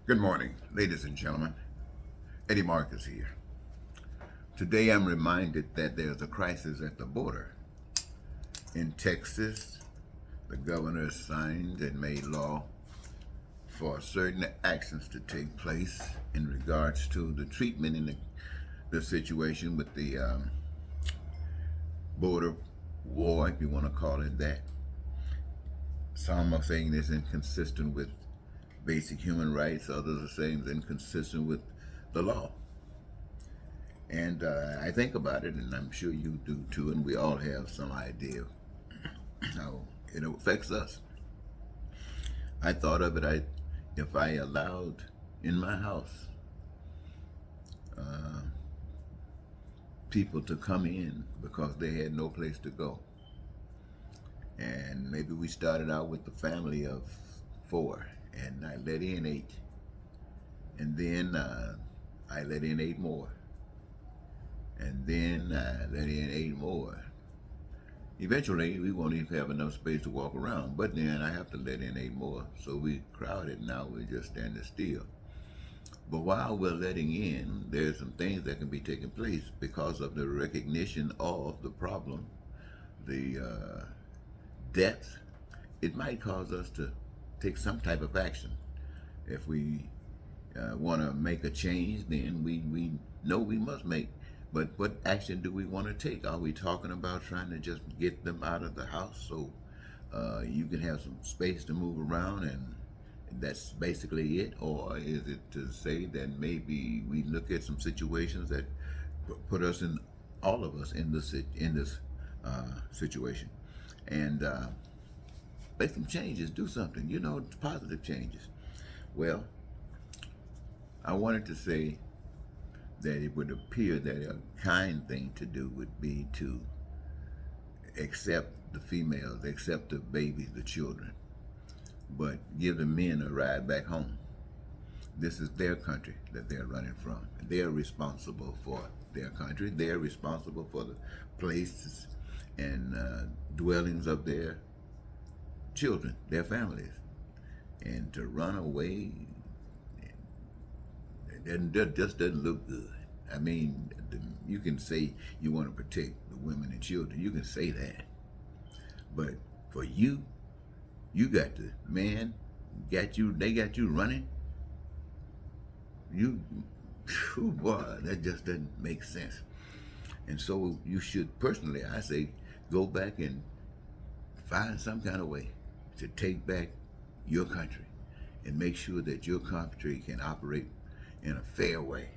Good morning, ladies and gentlemen. Eddie Marcus here. Today I'm reminded that there's a crisis at the border. In Texas, the governor signed and made law for certain actions to take place in regards to the treatment in the situation with the border war, if you want to call it that. Some are saying it's inconsistent with basic human rights, others are saying it's inconsistent with the law. And I think about it, and I'm sure you do too, and we all have some idea of how it affects us. I thought of it, if I allowed in my house uh, people to come in because they had no place to go, and maybe we started out with a family of 4, and I let in 8, and then I let in 8 more, and then I let in 8 more. Eventually, we won't even have enough space to walk around, but then I have to let in 8 more. So we crowded, now we're just standing still. But while we're letting in, there's some things that can be taking place because of the recognition of the problem, the depth. It might cause us to take some type of action. If we want to make a change, then we know we must make. But what action do we want to take? Are we talking about trying to just get them out of the house so you can have some space to move around and that's basically it? Or is it to say that maybe we look at some situations that put us in, all of us in this situation, and make some changes, do something, positive changes? Well, I wanted to say that it would appear that a kind thing to do would be to accept the females, accept the babies, the children, but give the men a ride back home. This is their country that they're running from. They're responsible for their country. They're responsible for the places and dwellings of their children, their families. And to run away, that just doesn't look good. I mean, you can say you want to protect the women and children. You can say that. But for you, you got the man, they got you running. Oh boy, that just doesn't make sense. And so you should, personally, I say, go back and find some kind of way to take back your country and make sure that your country can operate in a fair way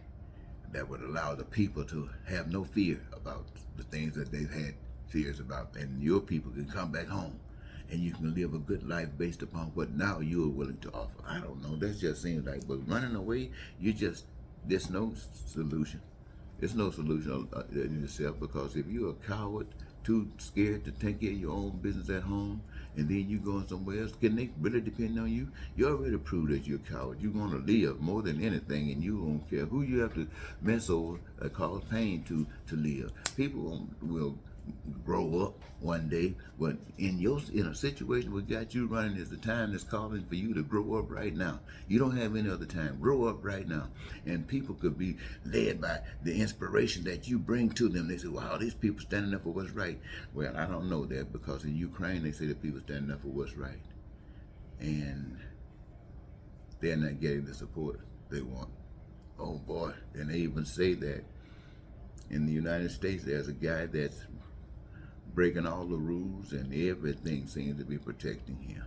that would allow the people to have no fear about the things that they've had fears about, and your people can come back home and you can live a good life based upon what now you are willing to offer. I don't know, that just seems like, but running away, there's no solution. There's no solution in itself, because if you're a coward, too scared to take care of your own business at home, and then you going somewhere else, can they really depend on you? You already proved that you're a coward. You want to live more than anything, and you don't care who you have to mess over or cause pain to live. People will grow up one day, but in a situation what got you running is the time that's calling for you to grow up right now. You don't have any other time. Grow up right now. And people could be led by the inspiration that you bring to them. They say, wow, these people standing up for what's right. Well, I don't know that, because in Ukraine they say that people standing up for what's right, and they're not getting the support they want. Oh boy. And they even say that in the United States there's a guy that's breaking all the rules, and everything seems to be protecting him.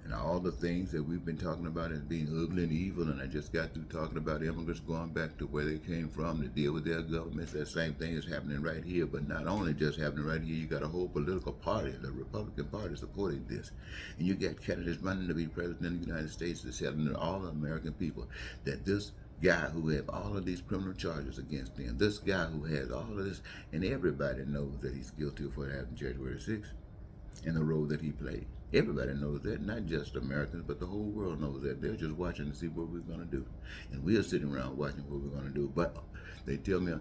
And all the things that we've been talking about as being ugly and evil, and I just got through talking about immigrants going back to where they came from to deal with their governments. That same thing is happening right here, but not only just happening right here, you got a whole political party, the Republican Party, supporting this. And you got candidates running to be president of the United States that's telling all the American people that this guy who have all of these criminal charges against him, this guy who has all of this, and everybody knows that he's guilty of what happened January 6th and the role that he played. Everybody knows that, not just Americans, but the whole world knows that. They're just watching to see what we're going to do. And we're sitting around watching what we're going to do. But they tell me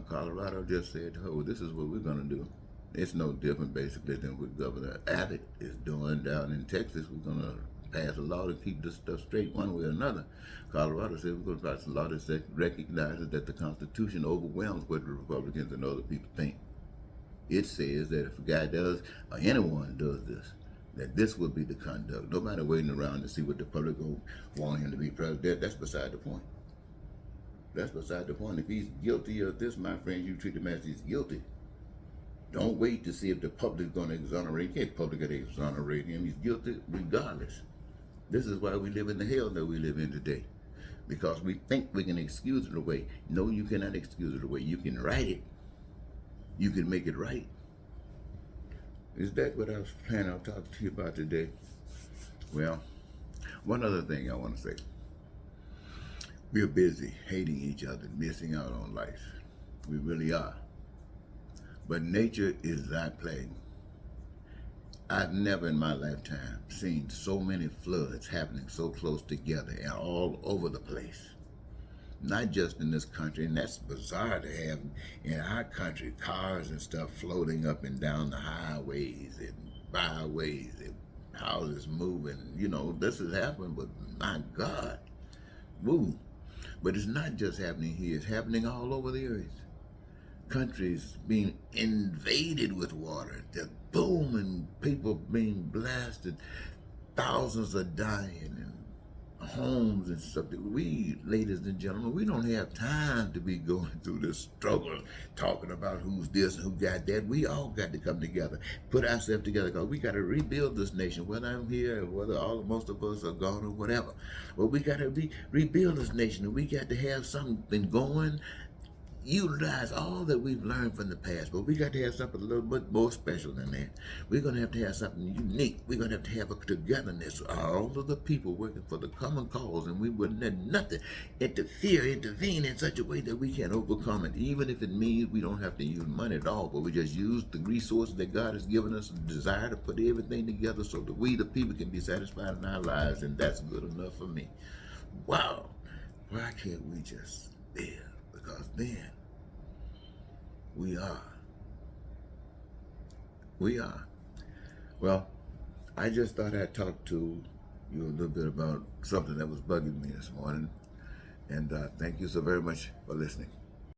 Colorado just said, oh, this is what we're going to do. It's no different, basically, than what Governor Abbott is doing down in Texas. We're going to pass a law to keep this stuff straight one way or another. Colorado said we're going to pass a law that recognizes that the Constitution overwhelms what the Republicans and other people think. It says that if a guy does, or anyone does this, that this will be the conduct. Nobody waiting around to see what the public want him to be president. That's beside the point. That's beside the point. If he's guilty of this, my friend, you treat him as he's guilty. Don't wait to see if the public's going to exonerate him. You can't publicly exonerate him. He's guilty regardless. This is why we live in the hell that we live in today. Because we think we can excuse it away. No, you cannot excuse it away. You can write it. You can make it right. Is that what I was planning on talking to you about today? Well, one other thing I want to say. We're busy hating each other, missing out on life. We really are. But nature is thy plague. I've never in my lifetime seen so many floods happening so close together and all over the place. Not just in this country, and that's bizarre to have in our country, cars and stuff floating up and down the highways and byways and houses moving. You know, this has happened, but my God, woo. But it's not just happening here, it's happening all over the earth. Countries being invaded with water, the boom, and people being blasted, thousands are dying, and homes and stuff. We, ladies and gentlemen, we don't have time to be going through this struggle, talking about who's this and who got that. We all got to come together, put ourselves together, because we got to rebuild this nation, whether I'm here or whether most of us are gone or whatever. But we got to rebuild this nation, and we got to have something going, utilize all that we've learned from the past, but we got to have something a little bit more special than that. We're going to have something unique. We're going to have a togetherness, all of the people working for the common cause, and we wouldn't let nothing intervene in such a way that we can overcome it, even if it means we don't have to use money at all, but we just use the resources that God has given us, the desire to put everything together so that we, the people, can be satisfied in our lives, and that's good enough for me. Wow, why can't we just live? Because then we are. Well, I just thought I'd talk to you a little bit about something that was bugging me this morning. And thank you so very much for listening.